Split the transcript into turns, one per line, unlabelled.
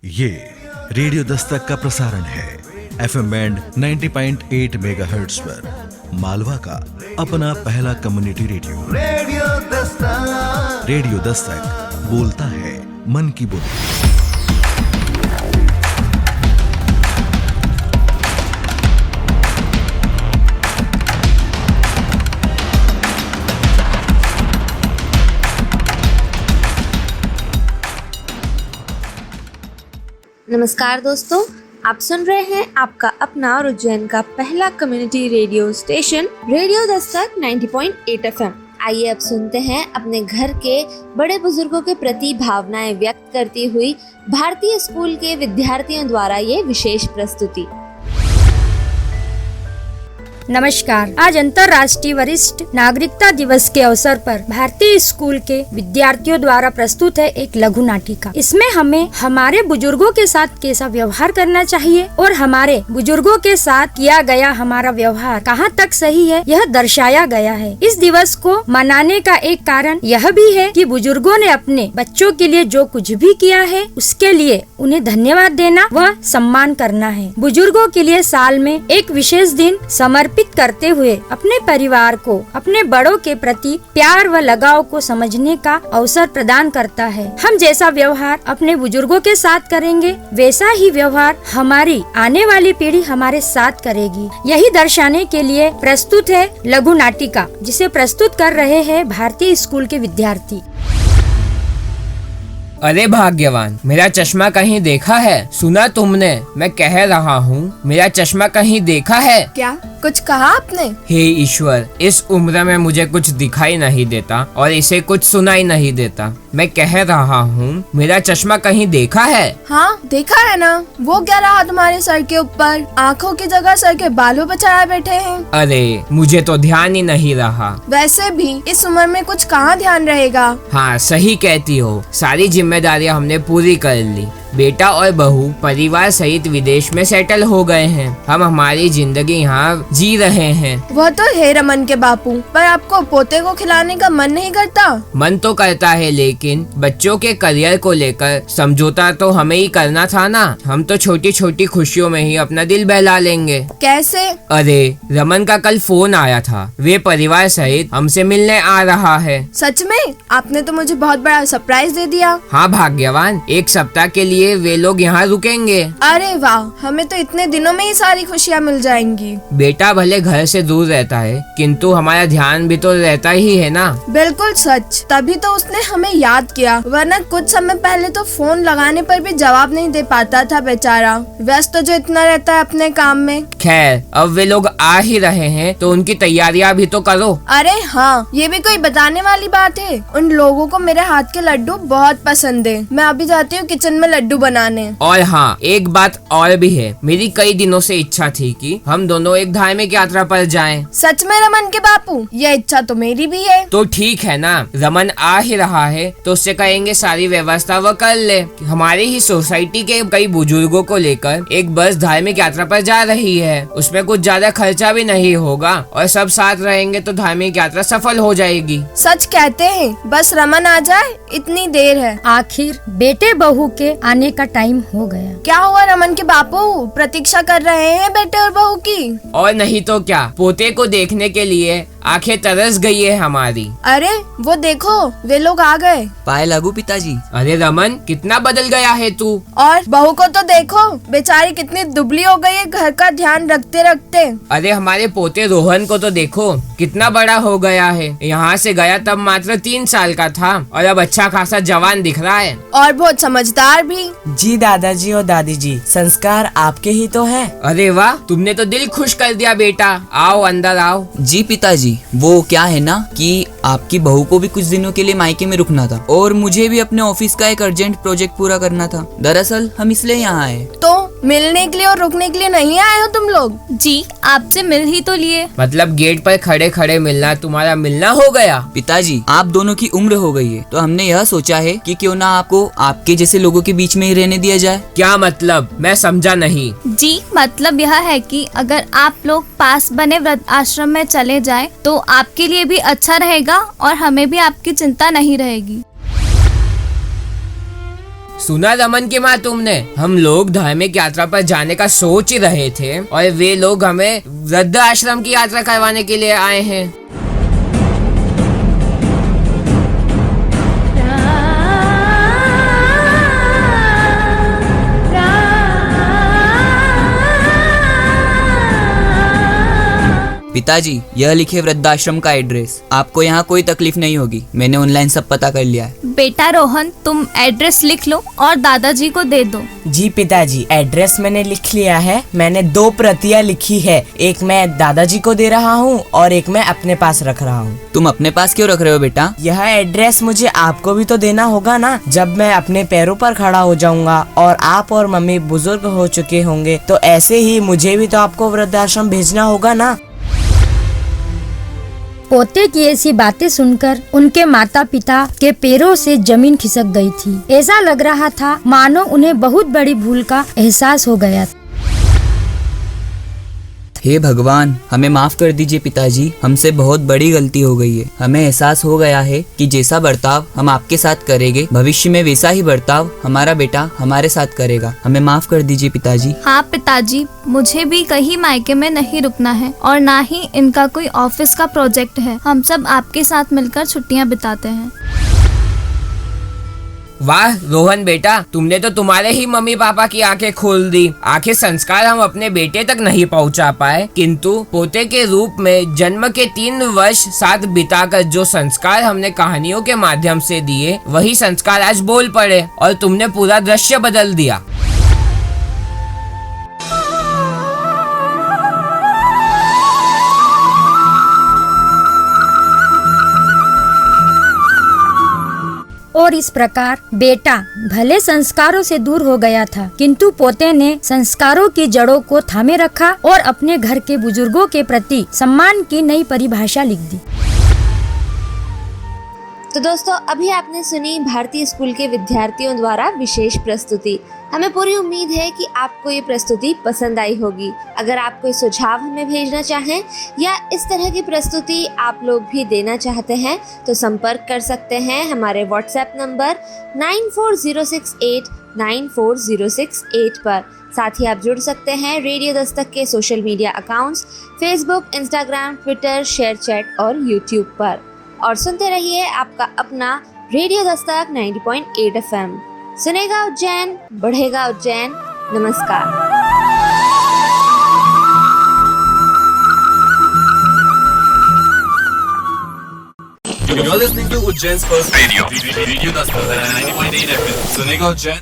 ये रेडियो दस्तक का प्रसारण है FM बैंड 90.8 मेगाहर्ट्ज पर मालवा का अपना पहला कम्युनिटी रेडियो दस्तक बोलता है मन की बोली।
नमस्कार दोस्तों, आप सुन रहे हैं आपका अपना और उज्जैन का पहला community radio station radio Dastak 90.8 FM। आइए अब सुनते हैं अपने घर के बड़े बुजुर्गों के प्रति भावनाएं व्यक्त करती हुई भारतीय स्कूल के विद्यार्थियों द्वारा ये विशेष प्रस्तुति।
नमस्कार। आज अंतर्राष्ट्रीय वरिष्ठ नागरिकता दिवस के अवसर पर भारतीय स्कूल के विद्यार्थियों द्वारा प्रस्तुत है एक लघु नाटिका। इसमें हमें हमारे बुजुर्गों के साथ कैसा व्यवहार करना चाहिए और हमारे बुजुर्गों के साथ किया गया हमारा व्यवहार कहाँ तक सही है, यह दर्शाया गया है। इस दिवस को मनाने का एक कारण यह भी है कि बुजुर्गों ने अपने बच्चों के लिए जो कुछ भी किया है उसके लिए उन्हें धन्यवाद देना व सम्मान करना है। बुजुर्गों के लिए साल में एक विशेष दिन समर्पित करते हुए अपने परिवार को अपने बड़ों के प्रति प्यार व लगाव को समझने का अवसर प्रदान करता है। हम जैसा व्यवहार अपने बुजुर्गों के साथ करेंगे वैसा ही व्यवहार हमारी आने वाली पीढ़ी हमारे साथ करेगी। यही दर्शाने के लिए प्रस्तुत है लघु नाटिका, जिसे प्रस्तुत कर रहे हैं भारतीय स्कूल के विद्यार्थी।
अरे भाग्यवान, मेरा चश्मा कहीं देखा है? सुना तुमने? मैं कह रहा हूँ, मेरा चश्मा कहीं देखा है?
क्या कुछ कहा आपने?
हे ईश्वर, इस उम्र में मुझे कुछ दिखाई नहीं देता और इसे कुछ सुनाई नहीं देता। मैं कह रहा हूँ, मेरा चश्मा कहीं देखा है?
हाँ देखा है ना। वो क्या रहा तुम्हारे सर के ऊपर? आँखों की जगह सर के बालों पर चढ़ाए बैठे हैं।
अरे मुझे तो ध्यान ही नहीं रहा।
वैसे भी इस उम्र में कुछ कहाँ ध्यान रहेगा।
हाँ सही कहती हो, सारी जिम्मेदारियाँ हमने पूरी कर ली। बेटा और बहू परिवार सहित विदेश में सेटल हो गए हैं। हम हमारी जिंदगी यहाँ जी रहे हैं।
वह तो है रमन के बापू, पर आपको पोते को खिलाने का मन नहीं करता?
मन तो करता है, लेकिन बच्चों के करियर को लेकर समझौता तो हमें ही करना था ना। हम तो छोटी छोटी खुशियों में ही अपना दिल बहला लेंगे।
कैसे?
अरे रमन का कल फोन आया था, वे परिवार सहित हमसे मिलने आ रहा है।
सच में? आपने तो मुझे बहुत बड़ा सरप्राइज दे दिया।
हाँ भाग्यवान, एक सप्ताह के लिए वे लोग यहाँ रुकेंगे।
अरे वाह, हमें तो इतने दिनों में ही सारी खुशियाँ मिल जाएंगी।
बेटा भले घर से दूर रहता है, किंतु हमारा ध्यान भी तो रहता ही है ना।
बिल्कुल सच, तभी तो उसने हमें याद किया, वरना कुछ समय पहले तो फोन लगाने पर भी जवाब नहीं दे पाता था बेचारा। व्यस्त जो इतना रहता है अपने काम में।
खैर, अब वे लोग आ ही रहे हैं तो उनकी तैयारियां भी तो करो।
अरे हाँ, ये भी कोई बताने वाली बात है। उन लोगों को मेरे हाथ के लड्डू बहुत पसंद है। मैं अभी जाती हूँ किचन में लड्डू बनाने। और
हाँ, एक बात और भी है, मेरी कई दिनों से इच्छा थी कि हम दोनों एक धार्मिक यात्रा पर जाएं।
सच में रमन के बापू? यह इच्छा तो मेरी भी है।
तो ठीक है ना, रमन आ ही रहा है तो उससे कहेंगे सारी व्यवस्था वो कर ले। हमारी ही सोसाइटी के कई बुजुर्गों को लेकर एक बस धार्मिक यात्रा पर जा रही है। उसमें कुछ ज्यादा खर्चा भी नहीं होगा और सब साथ रहेंगे तो धार्मिक यात्रा सफल हो जाएगी।
सच कहते हैं, बस रमन आ जाए, इतनी देर है।
आखिर बेटे बहू के आने का टाइम हो गया।
क्या हुआ रमन के बापू? प्रतीक्षा कर रहे हैं बेटे और बहू की?
और नहीं तो क्या, पोते को देखने के लिए आंखें तरस गई है हमारी।
अरे वो देखो, वे लोग आ गए।
पाए लागू पिताजी।
अरे रमन, कितना बदल गया है तू।
और बहू को तो देखो, बेचारी कितनी दुबली हो गई है घर का ध्यान रखते रखते।
अरे हमारे पोते रोहन को तो देखो, कितना बड़ा हो गया है। यहाँ से गया तब मात्र 3 साल का था और अब अच्छा खासा जवान दिख रहा है
और बहुत समझदार भी।
जी दादाजी और दादी जी, संस्कार आपके ही तो है।
अरे वाह, तुमने तो दिल खुश कर दिया बेटा। आओ अंदर आओ।
जी पिताजी, वो क्या है ना कि आपकी बहू को भी कुछ दिनों के लिए मायके में रुकना था और मुझे भी अपने ऑफिस का एक अर्जेंट प्रोजेक्ट पूरा करना था। दरअसल हम इसलिए यहाँ आए।
तो मिलने के लिए और रुकने के लिए नहीं आए हो तुम लोग?
जी, आपसे मिल ही तो लिए।
मतलब गेट पर खड़े खड़े मिलना तुम्हारा मिलना हो गया?
पिताजी, आप दोनों की उम्र हो गई है तो हमने यह सोचा है कि क्यों ना आपको आपके जैसे लोगों के बीच में ही रहने दिया जाए।
क्या मतलब? मैं समझा नहीं।
जी, मतलब यह है कि अगर आप लोग पास बने वृद्ध आश्रम में चले जाएं तो आपके लिए भी अच्छा रहेगा और हमें भी आपकी चिंता नहीं रहेगी।
सुना रमन की माँ तुमने, हम लोग धार्मिक यात्रा पर जाने का सोच ही रहे थे और वे लोग हमें वृद्ध आश्रम की यात्रा करवाने के लिए आए हैं।
पिताजी, यह लिखे वृद्धाश्रम का एड्रेस। आपको यहाँ कोई तकलीफ नहीं होगी, मैंने ऑनलाइन सब पता कर लिया है।
बेटा रोहन, तुम एड्रेस लिख लो और दादाजी को दे दो।
जी पिताजी, एड्रेस मैंने लिख लिया है। मैंने 2 प्रतियां लिखी है, एक मैं दादाजी को दे रहा हूँ और एक मैं अपने पास रख रहा हूँ।
तुम अपने पास क्यों रख रहे हो बेटा?
यह एड्रेस मुझे आपको भी तो देना होगा ना। जब मैं अपने पैरों पर खड़ा हो जाऊंगा और आप और मम्मी बुजुर्ग हो चुके होंगे, तो ऐसे ही मुझे भी तो आपको वृद्धाश्रम भेजना होगा ना।
पोते की ऐसी बातें सुनकर उनके माता पिता के पैरों से जमीन खिसक गई थी। ऐसा लग रहा था मानो उन्हें बहुत बड़ी भूल का एहसास हो गया था।
हे भगवान, हमें माफ कर दीजिए पिताजी, हमसे बहुत बड़ी गलती हो गई है। हमें एहसास हो गया है कि जैसा बर्ताव हम आपके साथ करेंगे, भविष्य में वैसा ही बर्ताव हमारा बेटा हमारे साथ करेगा। हमें माफ कर दीजिए पिताजी।
हाँ पिताजी, मुझे भी कहीं मायके में नहीं रुकना है और ना ही इनका कोई ऑफिस का प्रोजेक्ट है। हम सब आपके साथ मिलकर छुट्टियाँ बिताते हैं।
वाह रोहन बेटा, तुमने तो तुम्हारे ही मम्मी पापा की आंखें खोल दी। आखिर संस्कार हम अपने बेटे तक नहीं पहुंचा पाए, किंतु पोते के रूप में जन्म के 3 वर्ष साथ बिताकर जो संस्कार हमने कहानियों के माध्यम से दिए, वही संस्कार आज बोल पड़े और तुमने पूरा दृश्य बदल दिया।
और इस प्रकार बेटा भले संस्कारों से दूर हो गया था, किंतु पोते ने संस्कारों की जड़ों को थामे रखा और अपने घर के बुजुर्गों के प्रति सम्मान की नई परिभाषा लिख दी।
तो दोस्तों, अभी आपने सुनी भारतीय स्कूल के विद्यार्थियों द्वारा विशेष प्रस्तुति। हमें पूरी उम्मीद है कि आपको ये प्रस्तुति पसंद आई होगी। अगर आप कोई सुझाव हमें भेजना चाहें या इस तरह की प्रस्तुति आप लोग भी देना चाहते हैं, तो संपर्क कर सकते हैं हमारे व्हाट्सएप नंबर 9406894068 पर। साथ ही आप जुड़ सकते हैं रेडियो दस्तक के social media accounts Facebook, Instagram, Twitter, share chat और यूट्यूब पर। और सुनते रहिए आपका अपना रेडियो दस्तक 90.8 FM। सुनेगा उज्जैन, बढ़ेगा उज्जैन। नमस्कार।
You're listening to Ujjain's first radio Dastak 90.8 FM. सुनेगा उज्जैन,